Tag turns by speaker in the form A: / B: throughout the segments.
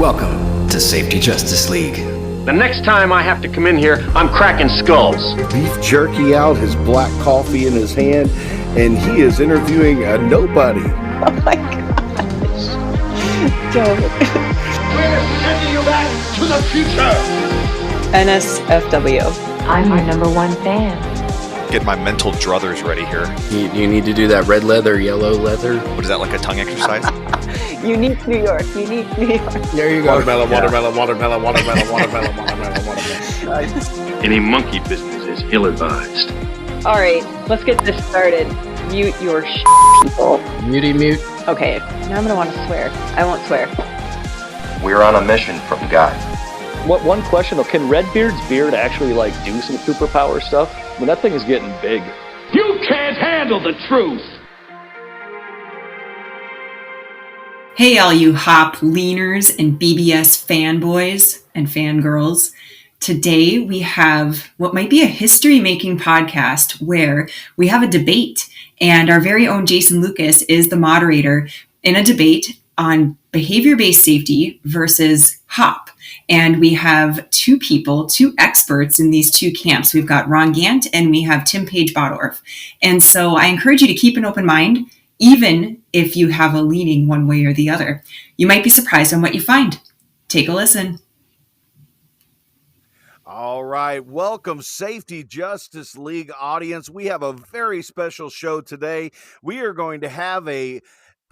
A: Welcome to Safety Justice League.
B: The next time I have to come in here, I'm cracking skulls.
C: Beef jerky out, his black coffee in his hand, and he is interviewing a nobody.
D: Oh my gosh. Don't.
B: We're sending you back to the future.
D: NSFW.
E: I'm your number one fan.
F: Get my mental druthers ready here.
G: You need to do that red leather, yellow leather.
F: What is that, like a tongue exercise?
D: Unique New York. Unique New York.
G: There you go.
C: Watermelon.
B: Any monkey business is ill-advised.
D: All right, let's get this started. Mute your people.
G: Mute.
D: Okay, now I'm gonna want to swear. I won't swear.
H: We're on a mission from God.
I: What one question though? Can Redbeard's beard actually like do some superpower stuff? I mean, that thing is getting big.
B: You can't handle the truth.
J: Hey, all you hop leaners and BBS fanboys and fangirls. Today we have what might be a history-making podcast where we have a debate, and our very own Jason Lucas is the moderator in a debate on behavior-based safety versus HOP. And we have two experts in these two camps. We've got Ron Gantt and we have Page-Bottorff. And so I encourage you to keep an open mind, even if you have a leaning one way or the other. You might be surprised on what you find. Take a listen.
C: All right, welcome Safety Justice League audience. We have a very special show today. We are going to have a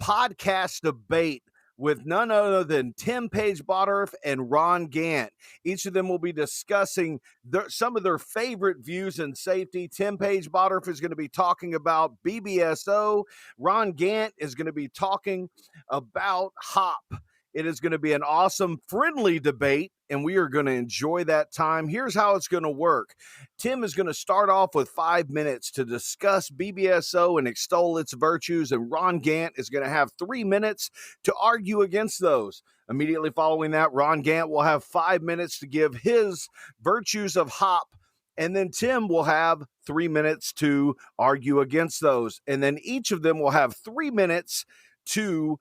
C: podcast debate with none other than Page-Bottorff and Ron Gantt. Each of them will be discussing some of their favorite views in safety. Page-Bottorff is going to be talking about BBSO. Ron Gantt is going to be talking about HOP. It is going to be an awesome, friendly debate, and we are going to enjoy that time. Here's how it's going to work. Tim is going to start off with 5 minutes to discuss BBSO and extol its virtues, and Ron Gantt is going to have 3 minutes to argue against those. Immediately following that, Ron Gantt will have 5 minutes to give his virtues of HOP, and then Tim will have 3 minutes to argue against those. And then each of them will have 3 minutes to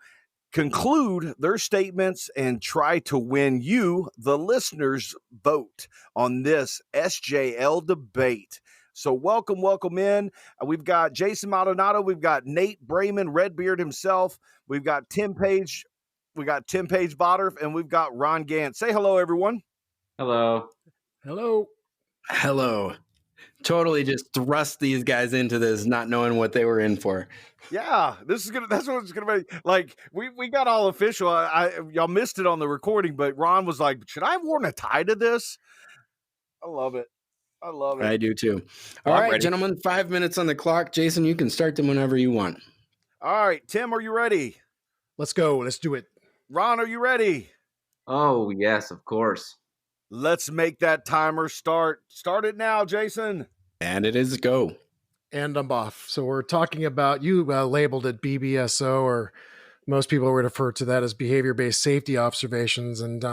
C: conclude their statements and try to win you, the listeners' vote on this SJL debate. So welcome in. We've got Jason Maldonado. We've got Nate Brayman, Redbeard himself. We've got Tim Page. We got Page-Bottorff, and we've got Ron Gantt. Say hello, everyone.
K: Hello.
G: Totally just thrust these guys into this, not knowing what they were in for.
C: Yeah, that's what it's gonna be. Like we got all official. Y'all missed it on the recording, but Ron was like, "Should I have worn a tie to this?" I love it.
G: I do too. All right, ready. Gentlemen, 5 minutes on the clock. Jason, you can start them whenever you want.
C: All right, Tim, are you ready?
L: Let's go. Let's do it.
C: Ron, are you ready?
K: Oh, yes, of course.
C: Let's make that timer start. Start it now, Jason.
G: And it is go.
L: And I'm off. So we're talking about, you labeled it BBSO, or most people would refer to that as behavior-based safety observations. And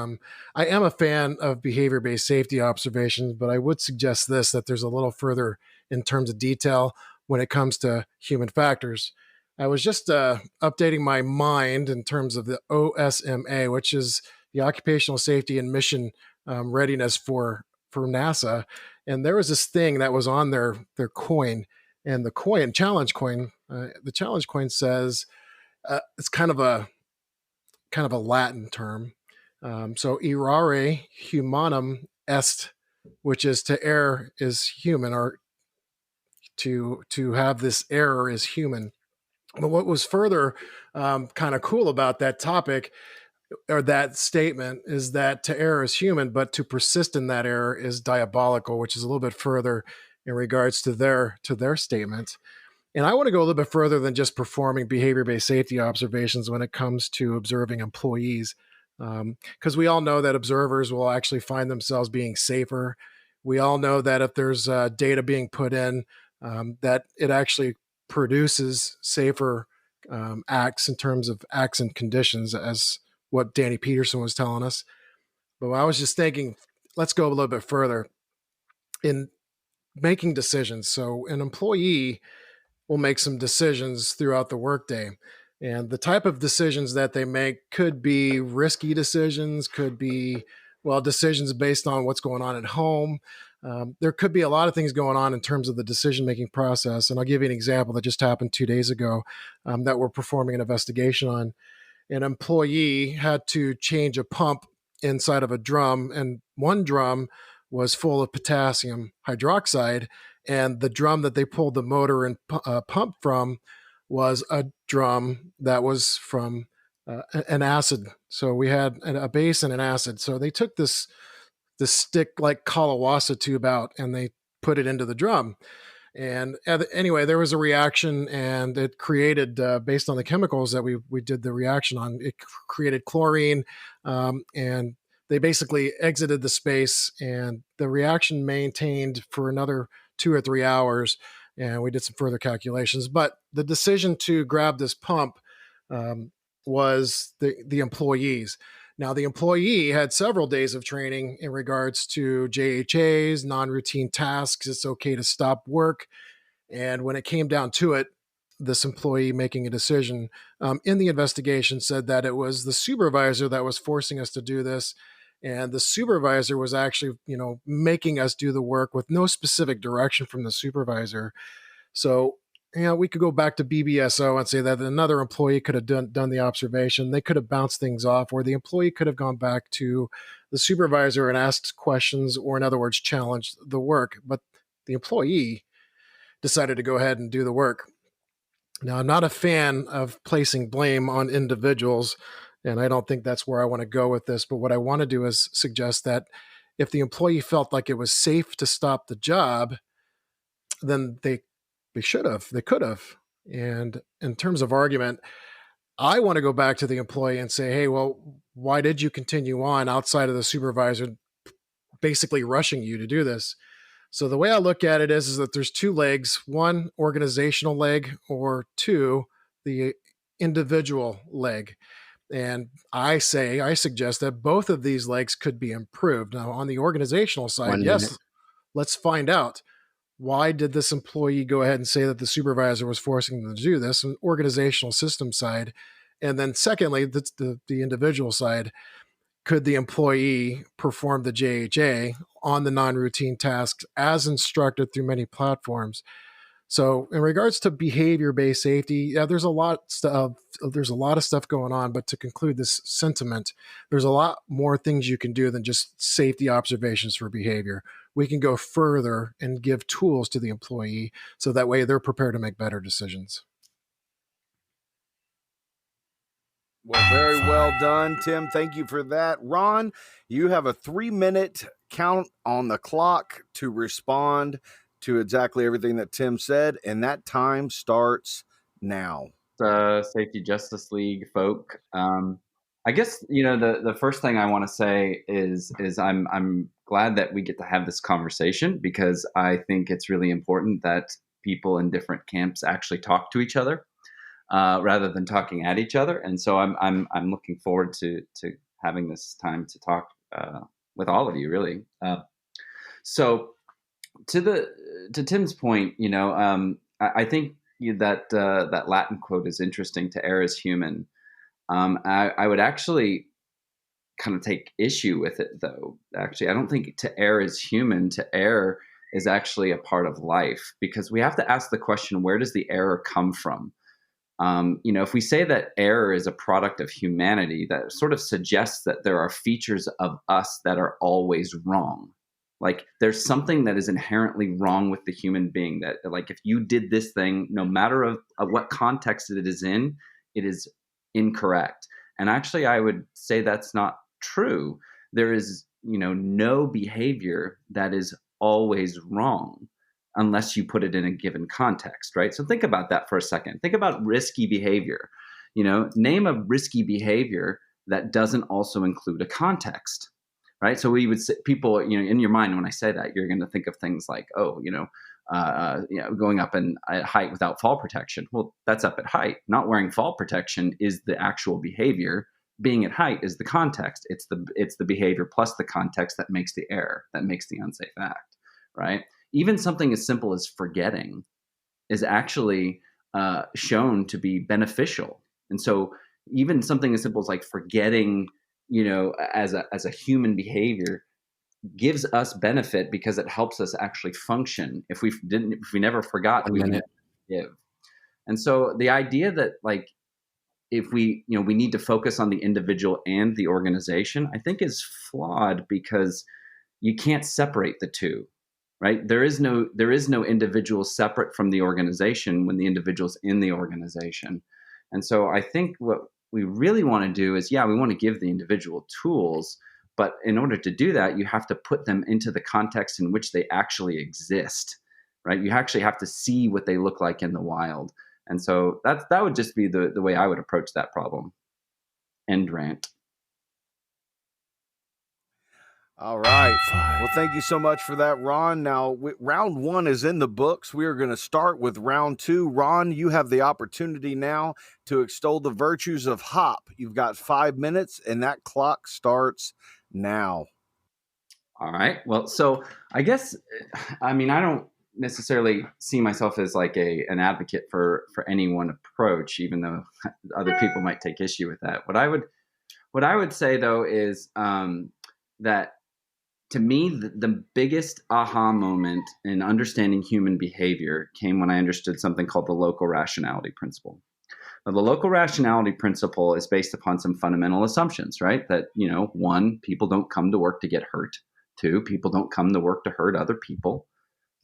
L: I am a fan of behavior-based safety observations, but I would suggest that there's a little further in terms of detail when it comes to human factors. I was just updating my mind in terms of the OSMA, which is the Occupational Safety and Mission Readiness for NASA. And there was this thing that was on their coin. And the challenge coin says it's kind of a Latin term. So errare humanum est, which is to err is human, or to have this error is human. But what was further kind of cool about that topic, or that statement, is that to err is human, but to persist in that error is diabolical, which is a little bit further in regards to their statement. And I want to go a little bit further than just performing behavior-based safety observations when it comes to observing employees, because we all know that observers will actually find themselves being safer. We all know that if there's data being put in, that it actually produces safer acts in terms of acts and conditions, as what Danny Peterson was telling us. But I was just thinking, let's go a little bit further in making decisions. So an employee will make some decisions throughout the workday. And the type of decisions that they make could be risky decisions, could be, well, decisions based on what's going on at home. There could be a lot of things going on in terms of the decision-making process. And I'll give you an example that just happened 2 days ago that we're performing an investigation on. An employee had to change a pump inside of a drum, and one drum was full of potassium hydroxide, and the drum that they pulled the motor and pump from was a drum that was from an acid. So we had a base and an acid. So they took this stick like Kalawasa tube out and they put it into the drum. And anyway, there was a reaction, and it created, based on the chemicals that we did the reaction on, it created chlorine, and they basically exited the space, and the reaction maintained for another 2 or 3 hours. And we did some further calculations. But the decision to grab this pump was the employees. Now, the employee had several days of training in regards to JHAs, non-routine tasks. It's okay to stop work. And when it came down to it, this employee making a decision in the investigation said that it was the supervisor that was forcing us to do this. And the supervisor was actually, making us do the work with no specific direction from the supervisor. So, we could go back to BBSO and say that another employee could have done the observation. They could have bounced things off, or the employee could have gone back to the supervisor and asked questions, or in other words, challenged the work. But the employee decided to go ahead and do the work. Now, I'm not a fan of placing blame on individuals, and I don't think that's where I want to go with this. But what I want to do is suggest that if the employee felt like it was safe to stop the job, then they could have. And in terms of argument, I want to go back to the employee and say, hey, well, why did you continue on outside of the supervisor basically rushing you to do this? So the way I look at it is that there's 2 legs, one organizational leg, or 2, the individual leg. And I suggest that both of these legs could be improved. Now, on the organizational side, yes, let's find out. Why did this employee go ahead and say that the supervisor was forcing them to do this? An organizational system side. And then secondly, the individual side, could the employee perform the JHA on the non-routine tasks as instructed through many platforms? So in regards to behavior-based safety, there's a lot of stuff going on. But to conclude this sentiment, there's a lot more things you can do than just safety observations for behavior. We can go further and give tools to the employee so that way they're prepared to make better decisions.
C: Well, very well done, Tim. Thank you for that. Ron, you have a 3-minute count on the clock to respond to exactly everything that Tim said, and that time starts now.
K: Safety Justice League folk. I guess the first thing I want to say is I'm glad that we get to have this conversation, because I think it's really important that people in different camps actually talk to each other rather than talking at each other. And so I'm looking forward to having this time to talk with all of you, really. So to Tim's point, I think that Latin quote is interesting. To err is human. I would actually kind of take issue with it, though. Actually, I don't think to err is human. To err is actually a part of life, because we have to ask the question, where does the error come from? If we say that error is a product of humanity, that sort of suggests that there are features of us that are always wrong. Like there's something that is inherently wrong with the human being, that like if you did this thing, no matter of what context it is in, it is incorrect. And actually, I would say that's not true. There is, no behavior that is always wrong unless you put it in a given context, right? So think about that for a second. Think about risky behavior. Name a risky behavior that doesn't also include a context. Right. So we would say, people, in your mind, when I say that, you're going to think of things like, going up in height without fall protection. Well, that's up at height. Not wearing fall protection is the actual behavior. Being at height is the context. It's the behavior plus the context that makes the error, that makes the unsafe act. Right. Even something as simple as forgetting is actually shown to be beneficial And so even something as simple as like forgetting, as a human behavior gives us benefit because it helps us actually function. If we never forgot, we would give. And so the idea that like, if we need to focus on the individual and the organization, I think is flawed, because you can't separate the two, right? There is no individual separate from the organization when the individual's in the organization. And so I think what we really want to do is, we want to give the individual tools, but in order to do that, you have to put them into the context in which they actually exist, right? You actually have to see what they look like in the wild. And so that would just be the way I would approach that problem. End rant.
C: All right. Well, thank you so much for that, Ron. Now, round 1 is in the books. We are going to start with round 2. Ron, you have the opportunity now to extol the virtues of hop. You've got 5 minutes, and that clock starts now.
K: All right. Well, so I guess, I don't necessarily see myself as like an advocate for any one approach, even though other people might take issue with that. What I would say though is that to me, the biggest aha moment in understanding human behavior came when I understood something called the local rationality principle. Now, the local rationality principle is based upon some fundamental assumptions, right? That, 1, people don't come to work to get hurt. 2, people don't come to work to hurt other people.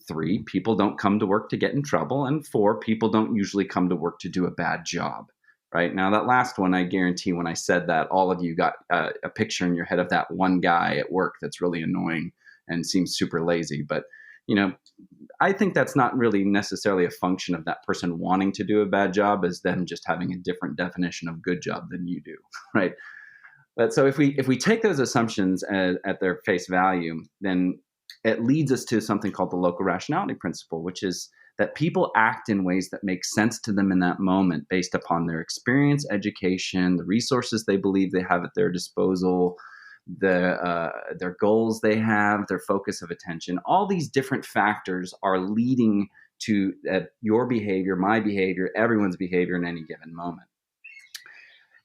K: 3, people don't come to work to get in trouble. And 4, people don't usually come to work to do a bad job, right? Now, that last one, I guarantee when I said that, all of you got a picture in your head of that one guy at work that's really annoying and seems super lazy. But, I think that's not really necessarily a function of that person wanting to do a bad job, as them just having a different definition of good job than you do, right? But so if we take those assumptions at their face value, then it leads us to something called the local rationality principle, which is that people act in ways that make sense to them in that moment based upon their experience, education, the resources they believe they have at their disposal, their goals they have, their focus of attention. All these different factors are leading to your behavior, my behavior, everyone's behavior in any given moment.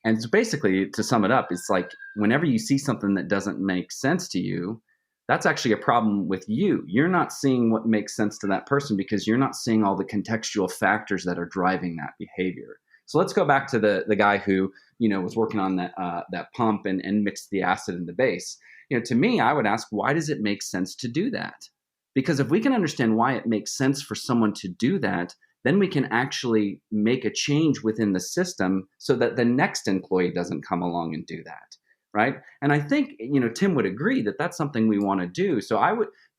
K: And so basically, to sum it up, it's like whenever you see something that doesn't make sense to you, that's actually a problem with you. You're not seeing what makes sense to that person because you're not seeing all the contextual factors that are driving that behavior. So let's go back to the guy who, was working on that pump and mixed the acid in the base. To me, I would ask, why does it make sense to do that? Because if we can understand why it makes sense for someone to do that, then we can actually make a change within the system so that the next employee doesn't come along and do that. Right. And I think, Tim would agree that that's something we want to do. So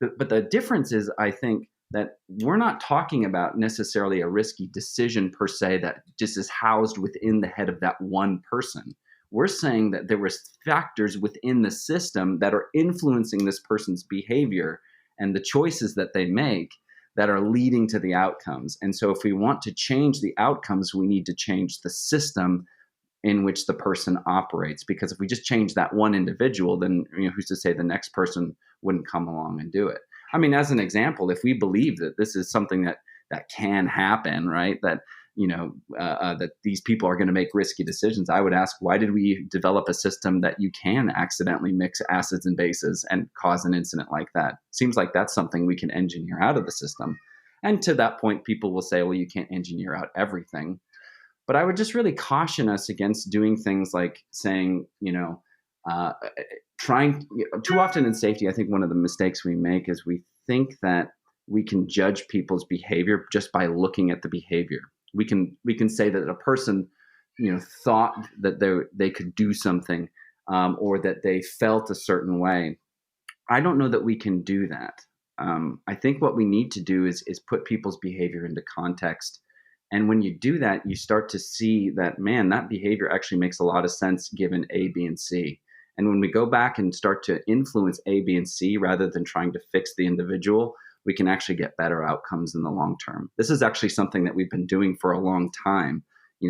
K: but the difference is, I think, that we're not talking about necessarily a risky decision per se that just is housed within the head of that one person. We're saying that there was factors within the system that are influencing this person's behavior and the choices that they make that are leading to the outcomes. And so if we want to change the outcomes, we need to change the system in which the person operates. Because if we just change that one individual, then who's to say the next person wouldn't come along and do it? As an example, if we believe that this is something that can happen, right? That that these people are going to make risky decisions, I would ask, why did we develop a system that you can accidentally mix acids and bases and cause an incident like that? Seems like that's something we can engineer out of the system. And to that point, people will say, well, you can't engineer out everything. But I would just really caution us against doing things like saying, too often in safety, I think one of the mistakes we make is we think that we can judge people's behavior just by looking at the behavior. We can say that a person, thought that they could do something or that they felt a certain way. I don't know that we can do that. I think what we need to do is put people's behavior into context. And when you do that, you start to see that, man, that behavior actually makes a lot of sense given A, B, and C. And when we go back and start to influence A, B, and C rather than trying to fix the individual, we can actually get better outcomes in the long term. This is actually something that we've been doing for a long time,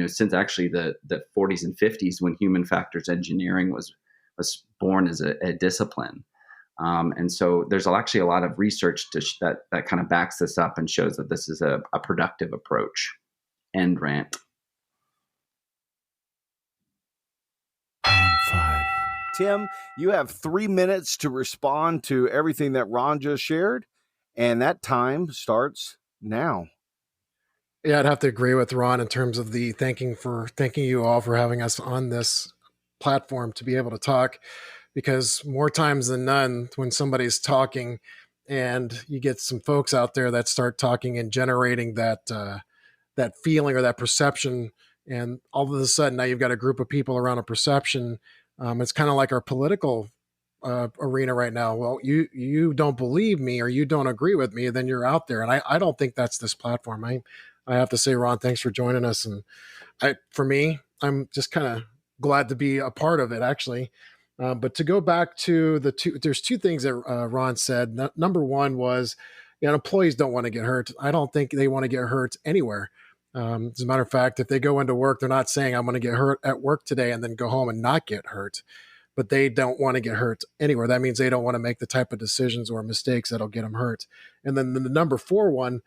K: since actually the 40s and 50s when human factors engineering was born as a discipline. And so there's actually a lot of research that kind of backs this up and shows that this is a productive approach. End rant.
C: Tim, you have 3 minutes to respond to everything that Ron just shared, and that time starts now.
L: Yeah, I'd have to agree with Ron in terms of the thanking you all for having us on this platform to be able to talk, because more times than none, when somebody's talking and you get some folks out there that start talking and generating that feeling or that perception, and all of a sudden now you've got a group of people around a perception. It's kind of like our political arena right now. Well, you don't believe me or you don't agree with me, then you're out there, and I don't think that's this platform. I have to say, Ron, thanks for joining us, and for me, I'm just kind of glad to be a part of it, actually. But to go back to there's two things that Ron said. Number one was, employees don't want to get hurt. I don't think they want to get hurt anywhere. As a matter of fact, if they go into work, they're not saying I'm going to get hurt at work today and then go home and not get hurt. But they don't want to get hurt anywhere. That means they don't want to make the type of decisions or mistakes that'll get them hurt. And then the number 4 one,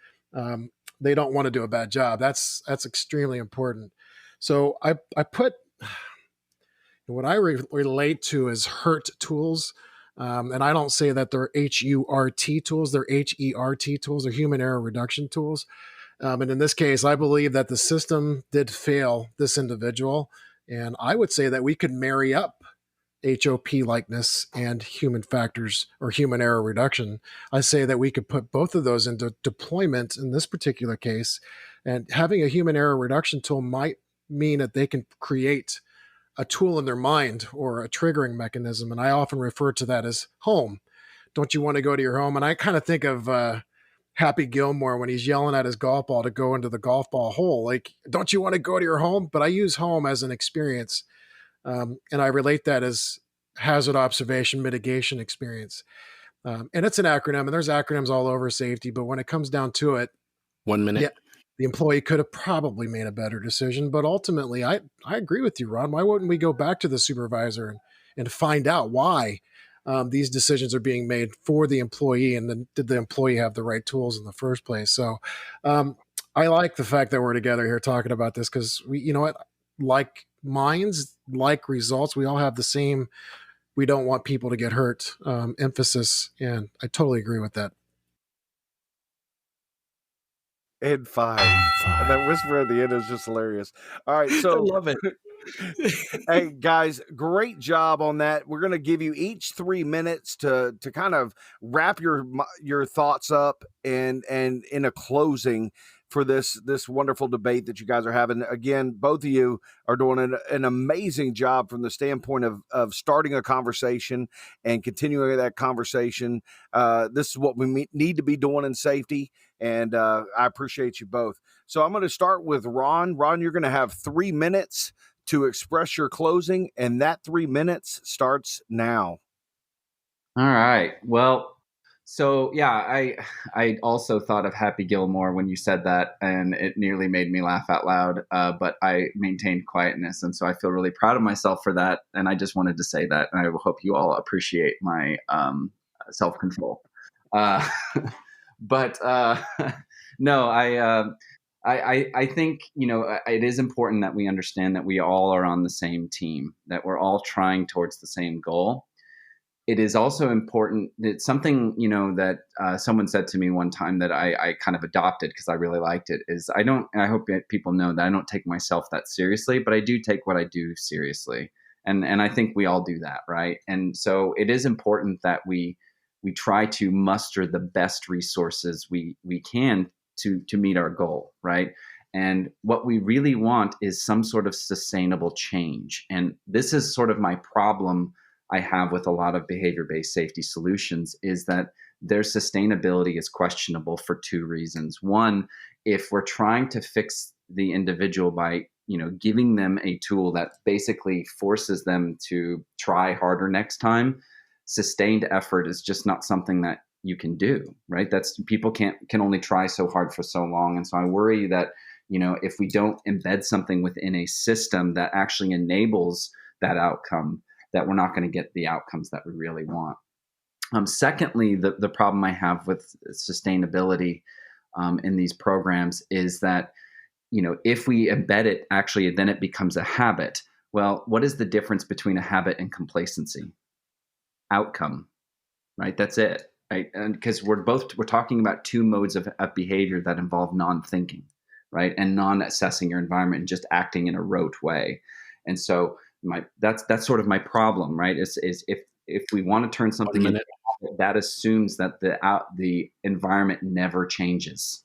L: they don't want to do a bad job. That's extremely important. So I put what I relate to as HURT tools. And I don't say that they're HURT tools. They're HERT tools. They're human error reduction tools. And in this case, I believe that the system did fail this individual. And I would say that we could marry up HOP likeness and human factors or human error reduction. I say that we could put both of those into deployment in this particular case. And having a human error reduction tool might mean that they can create a tool in their mind or a triggering mechanism. And I often refer to that as home. Don't you want to go to your home? And I kind of think of Happy Gilmore when he's yelling at his golf ball to go into the golf ball hole. Like, don't you want to go to your home? But I use home as an experience. And I relate that as hazard observation mitigation experience. And it's an acronym, and there's acronyms all over safety. But when it comes down to it,
G: 1 minute.
L: Yeah, the employee could have probably made a better decision. But ultimately, I agree with you, Ron. Why wouldn't we go back to the supervisor and find out why these decisions are being made for the employee? And then did the employee have the right tools in the first place? So I like the fact that we're together here talking about this, because you know what? Like minds, like results, we all have the same, we don't want people to get hurt emphasis. And I totally agree with that.
C: And 5. And that whisper at the end is just hilarious. All right, so
G: I love it.
C: Hey guys, great job on that. We're going to give you each 3 minutes to kind of wrap your thoughts up and in a closing for this wonderful debate that you guys are having. Again, both of you are doing an amazing job from the standpoint of starting a conversation and continuing that conversation. This is what we need to be doing in safety, and I appreciate you both. So I'm going to start with Ron. Ron, you're going to have 3 minutes to express your closing, and that 3 minutes starts now.
K: All right. Well, so yeah, I also thought of Happy Gilmore when you said that, and it nearly made me laugh out loud. But I maintained quietness, and so I feel really proud of myself for that. And I just wanted to say that, and I hope you all appreciate my self-control. But no, I think, it is important that we understand that we all are on the same team, that we're all trying towards the same goal. It is also important. It's something, that someone said to me one time that I kind of adopted because I really liked it, is I hope people know that I don't take myself that seriously, but I do take what I do seriously. And I think we all do that, right? And so it is important that we try to muster the best resources we can to meet our goal, right? And what we really want is some sort of sustainable change. And this is sort of my problem I have with a lot of behavior-based safety solutions, is that their sustainability is questionable for 2 reasons. One, if we're trying to fix the individual by, giving them a tool that basically forces them to try harder next time, sustained effort is just not something that you can do, right? People can only try so hard for so long. And so I worry that, if we don't embed something within a system that actually enables that outcome, that we're not going to get the outcomes that we really want. Secondly, the problem I have with sustainability in these programs is that, if we embed it, actually, then it becomes a habit. Well, what is the difference between a habit and complacency? Outcome, right? That's it, right? And because we're talking about two modes of behavior that involve non-thinking, right? And non-assessing your environment and just acting in a rote way. And so that's sort of my problem, right? Is if we want to turn something into a habit, that assumes that the environment never changes.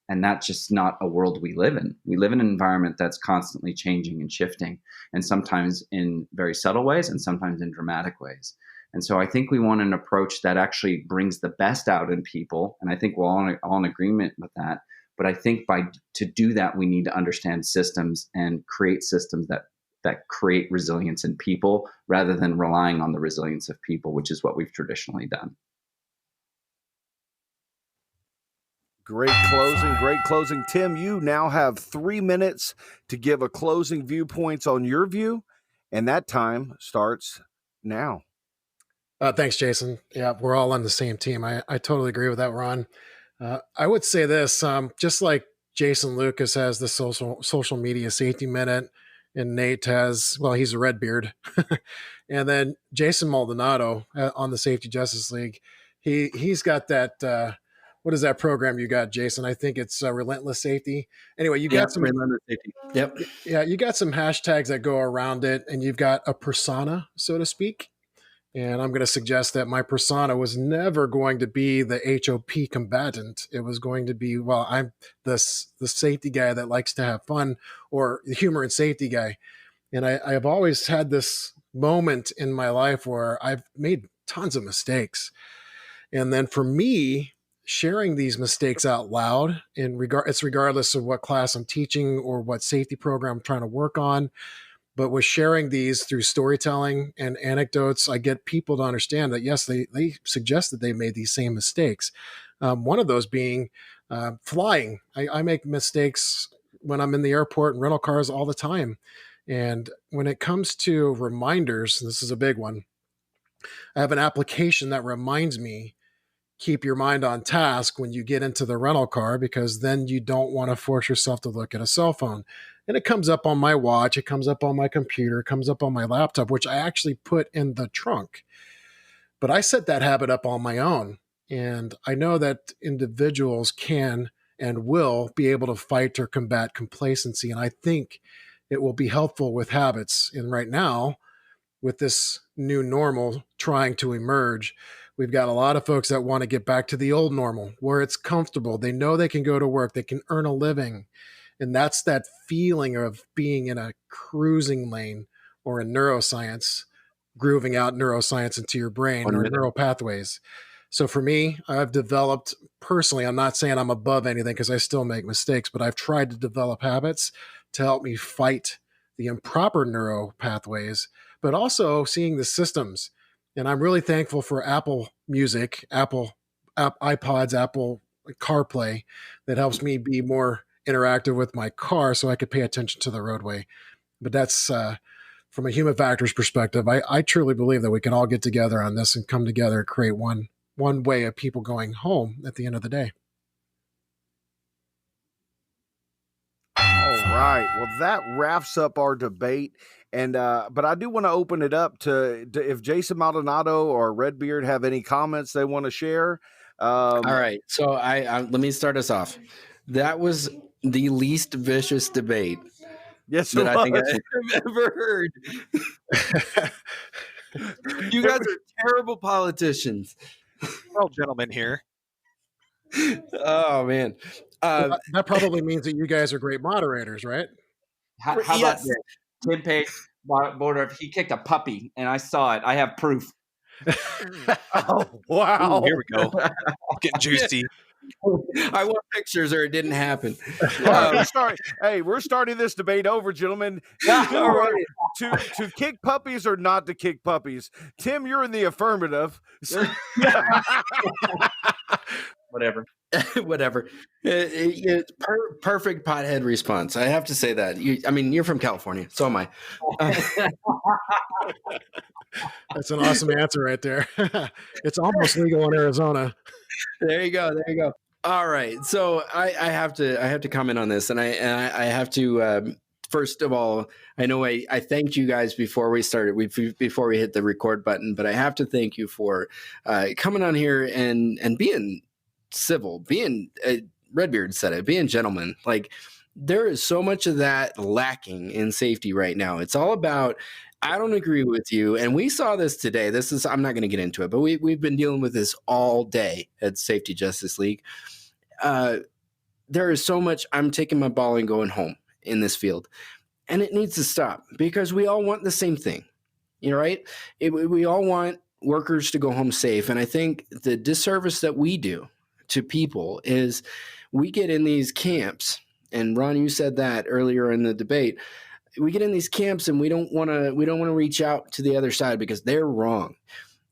K: And that's just not a world we live in. We live in an environment that's constantly changing and shifting, and sometimes in very subtle ways and sometimes in dramatic ways. And so I think we want an approach that actually brings the best out in people. And I think we're all in agreement with that. But I think to do that, we need to understand systems and create systems that create resilience in people rather than relying on the resilience of people, which is what we've traditionally done.
C: Great closing. Tim, you now have 3 minutes to give a closing viewpoints on your view, and that time starts now.
L: Thanks, Jason. Yeah, we're all on the same team. I totally agree with that, Ron. I would say this, just like Jason Lucas has the social media safety minute, and Nate has, well, he's a Redbeard. And then Jason Maldonado on the Safety Justice League, he's got that, what is that program you got, Jason? I think it's Relentless Safety. Anyway, you got some
G: Relentless Safety. Yep.
L: Yeah, you got some hashtags that go around it, and you've got a persona, so to speak. And I'm going to suggest that my persona was never going to be the HOP combatant. It was going to be, well, I'm the safety guy that likes to have fun, or the humor and safety guy. And I've always had this moment in my life where I've made tons of mistakes. And then for me, sharing these mistakes out loud, it's regardless of what class I'm teaching or what safety program I'm trying to work on, but with sharing these through storytelling and anecdotes, I get people to understand that, yes, they suggest that they made these same mistakes. One of those being flying. I make mistakes when I'm in the airport and rental cars all the time. And when it comes to reminders, this is a big one. I have an application that reminds me, keep your mind on task when you get into the rental car, because then you don't want to force yourself to look at a cell phone. And it comes up on my watch, it comes up on my computer, it comes up on my laptop, which I actually put in the trunk. But I set that habit up on my own. And I know that individuals can and will be able to fight or combat complacency. And I think it will be helpful with habits. And right now, with this new normal trying to emerge, we've got a lot of folks that want to get back to the old normal where it's comfortable. They know they can go to work, they can earn a living. And that's that feeling of being in a cruising lane, or in neuroscience, grooving out neuroscience into your brain, or neural pathways. So for me, I've developed personally, I'm not saying I'm above anything because I still make mistakes, but I've tried to develop habits to help me fight the improper neuro pathways, but also seeing the systems. And I'm really thankful for Apple Music, Apple iPods, Apple CarPlay, that helps me be more interactive with my car so I could pay attention to the roadway. But that's from a human factors perspective. I truly believe that we can all get together on this and come together and create one way of people going home at the end of the day.
C: All right. Well, that wraps up our debate. And but I do want to open it up to if Jason Maldonado or Redbeard have any comments they want to share.
G: All right. So I let me start us off. That was the least vicious debate that I think I've ever heard. You guys are terrible politicians.
F: We're all gentlemen here.
G: Oh, man.
L: That probably means that you guys are great moderators, right?
K: How about this? Tim Page-Bottorff, he kicked a puppy, and I saw it. I have proof.
C: Oh, wow.
F: Ooh, here we go. Getting juicy.
G: I want pictures or it didn't happen.
C: We're starting this debate over, gentlemen. To kick puppies or not to kick puppies. Tim, you're in the affirmative. So.
K: Whatever.
G: Perfect pothead response. I have to say that. You're from California. So am I.
L: That's an awesome answer right there. It's almost legal in Arizona.
G: There you go. All right. So I have to comment on this, and I have to first of all, I know I thanked you guys before we started, before we hit the record button, but I have to thank you for coming on here and being civil, being Redbeard said it, being gentlemen. Like, there is so much of that lacking in safety right now. It's all about, I don't agree with you. And we saw this today. I'm not going to get into it, but we've been dealing with this all day at Safety Justice League. There is so much, I'm taking my ball and going home in this field. And it needs to stop because we all want the same thing, right? We all want workers to go home safe. And I think the disservice that we do to people is we get in these camps. And Ron, you said that earlier in the debate. We get in these camps and we don't want to reach out to the other side because they're wrong.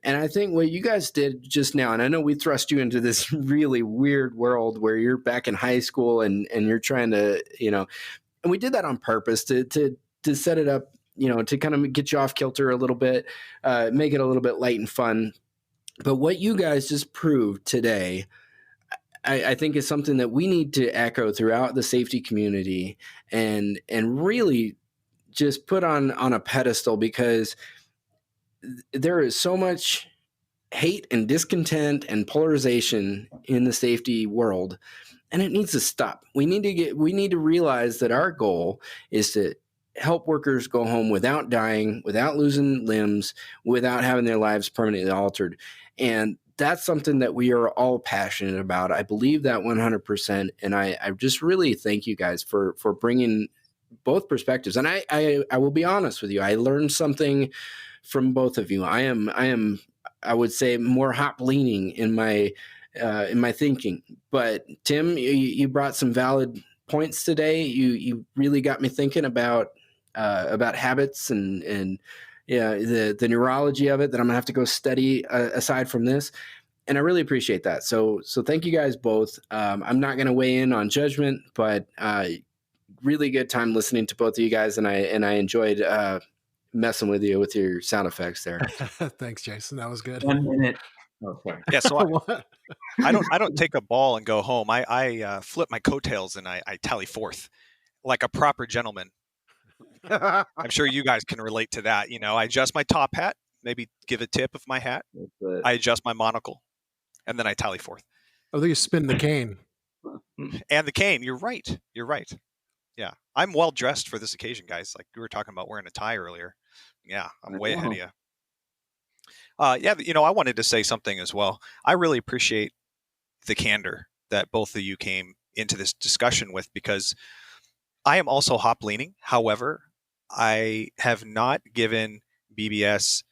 G: And I think what you guys did just now, and I know we thrust you into this really weird world where you're back in high school and you're trying to, and we did that on purpose to set it up, to kind of get you off kilter a little bit, make it a little bit light and fun. But what you guys just proved today, I think is something that we need to echo throughout the safety community and really just put on a pedestal, because there is so much hate and discontent and polarization in the safety world, and it needs to stop. We need to realize that our goal is to help workers go home without dying, without losing limbs, without having their lives permanently altered. And that's something that we are all passionate about. I believe that 100%. And I just really thank you guys for bringing both perspectives. And I will be honest with you. I learned something from both of you. I would say more hop leaning in my thinking, but Tim, you brought some valid points today. You really got me thinking about habits and the neurology of it that I'm gonna have to go study aside from this. And I really appreciate that. So thank you guys both. I'm not going to weigh in on judgment, but really good time listening to both of you guys. And I enjoyed messing with you with your sound effects there.
L: Thanks, Jason. That was good.
K: 1 minute. Oh, sorry.
F: Yeah, so I don't take a ball and go home. I flip my coattails and I tally fourth like a proper gentleman. I'm sure you guys can relate to that. I adjust my top hat, maybe give a tip of my hat. I adjust my monocle, and then I tally fourth.
L: Oh, you spin the cane.
F: And the cane. You're right. Yeah. I'm well dressed for this occasion, guys. Like we were talking about wearing a tie earlier. Yeah, I'm way ahead of you. I wanted to say something as well. I really appreciate the candor that both of you came into this discussion with, because I am also hop leaning. However, I have not given BBS,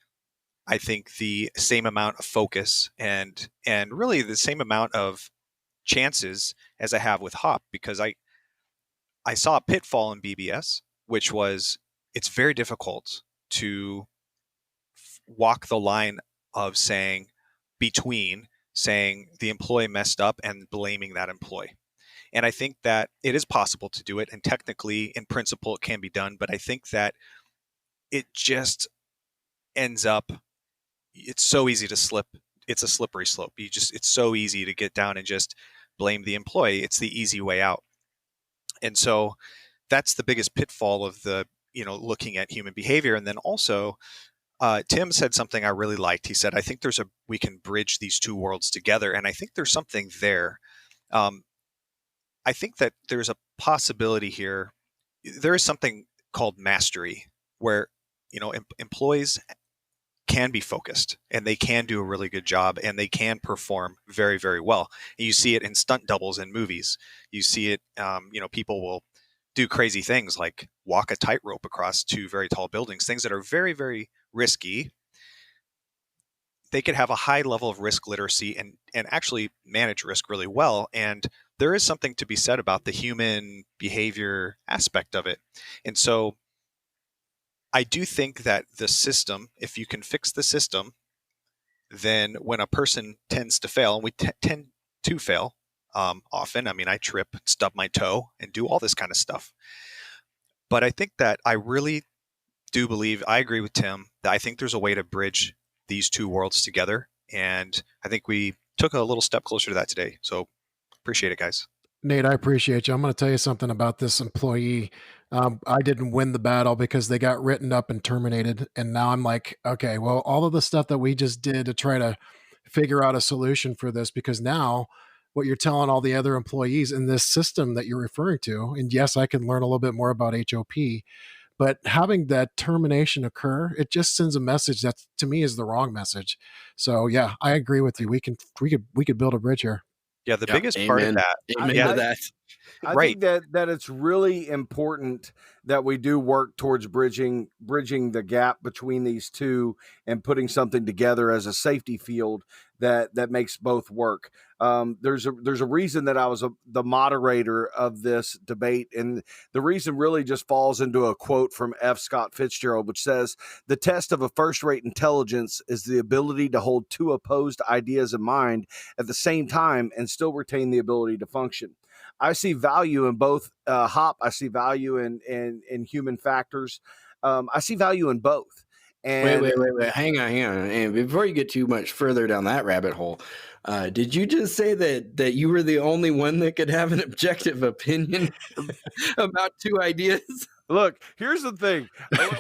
F: I think, the same amount of focus and really the same amount of chances as I have with hop, because I saw a pitfall in BBS, which was it's very difficult to walk the line of saying the employee messed up and blaming that employee. And I think that it is possible to do it, and technically, in principle, it can be done. But I think that it just ends up, it's so easy to slip. It's a slippery slope. It's so easy to get down and just blame the employee. It's the easy way out. And so that's the biggest pitfall of looking at human behavior. And then also, Tim said something I really liked. He said, I think we can bridge these two worlds together. And I think there's something there. I think that there's a possibility here. There is something called mastery where, employees can be focused and they can do a really good job and they can perform very, very well. And you see it in stunt doubles in movies. You see it, people will do crazy things like walk a tightrope across two very tall buildings, things that are very, very risky. They could have a high level of risk literacy and actually manage risk really well. And there is something to be said about the human behavior aspect of it. And so I do think that the system, if you can fix the system, then when a person tends to fail, and we tend to fail often, I trip, stub my toe, and do all this kind of stuff. But I think that I really do believe, I agree with Tim, that I think there's a way to bridge these two worlds together. And I think we took a little step closer to that today. So appreciate it, guys.
L: Nate, I appreciate you. I'm going to tell you something about this employee I didn't win the battle because they got written up and terminated. And now I'm like, okay, well, all of the stuff that we just did to try to figure out a solution for this, because now what you're telling all the other employees in this system that you're referring to, and yes, I can learn a little bit more about HOP, but having that termination occur, it just sends a message that to me is the wrong message. So yeah, I agree with you. We could build a bridge here.
F: Yeah, the biggest part of that.
G: Amen to that.
C: I think that it's really important that we do work towards bridging the gap between these two and putting something together as a safety field that makes both work. There's a reason that I was the moderator of this debate, and the reason really just falls into a quote from F. Scott Fitzgerald, which says, "The test of a first-rate intelligence is the ability to hold two opposed ideas in mind at the same time and still retain the ability to function." I see value in both Hop. I see value in human factors. I see value in both. And
G: Wait. Hang on. And before you get too much further down that rabbit hole, did you just say that you were the only one that could have an objective opinion about two ideas?
C: Look, here's the thing.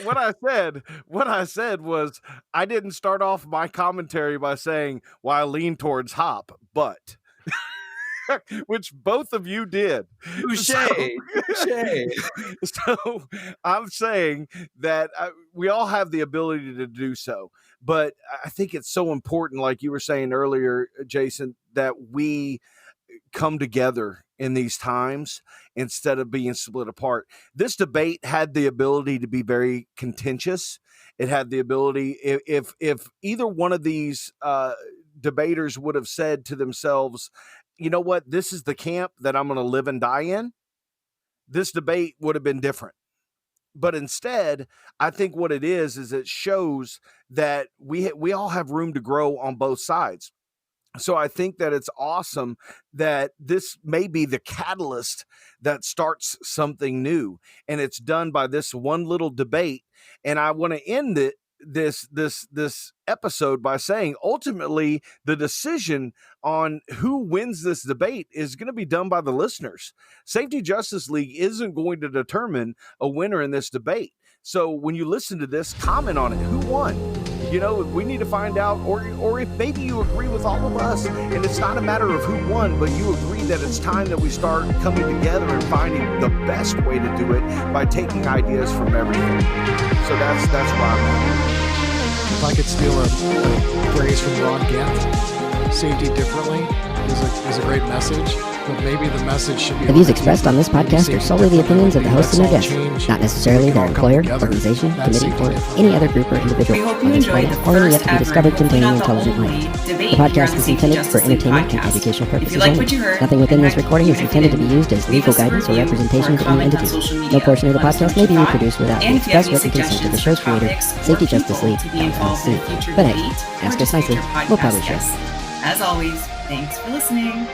C: What I said was I didn't start off my commentary by saying, well, I lean towards Hop, but... which both of you did.
G: Touche.
C: So I'm saying that we all have the ability to do so. But I think it's so important, like you were saying earlier, Jason, that we come together in these times instead of being split apart. This debate had the ability to be very contentious. It had the ability, if either one of these debaters would have said to themselves, you know what, this is the camp that I'm going to live and die in, this debate would have been different. But instead, I think what it is it shows that we all have room to grow on both sides. So I think that it's awesome that this may be the catalyst that starts something new, and it's done by this one little debate. And I want to end this episode by saying, ultimately, the decision on who wins this debate is going to be done by the listeners. Safety Justice League isn't going to determine a winner in this debate. So when you listen to this, comment on it. Who won? You know, we need to find out, or if maybe you agree with all of us, and it's not a matter of who won, but you agree that it's time that we start coming together and finding the best way to do it by taking ideas from everything. So that's why I'm at.
L: If I could steal a phrase from Ron Gantt, safety differently is a great message, but maybe the message should be...
E: The views expressed on this podcast are solely the opinions of the hosts and their guests, not necessarily their employer, organization, committee, or any other group or individual on this planet or any yet to be discovered containing intelligent life. The podcast is intended for entertainment and educational purposes only. Nothing within this recording is intended to be used as legal guidance or representation of any entity. No portion of the podcast may be reproduced without the express written consent of the show's creator, Safety Justice League, LLC. But hey, ask us nicely. We'll probably share.
J: As always, thanks for listening.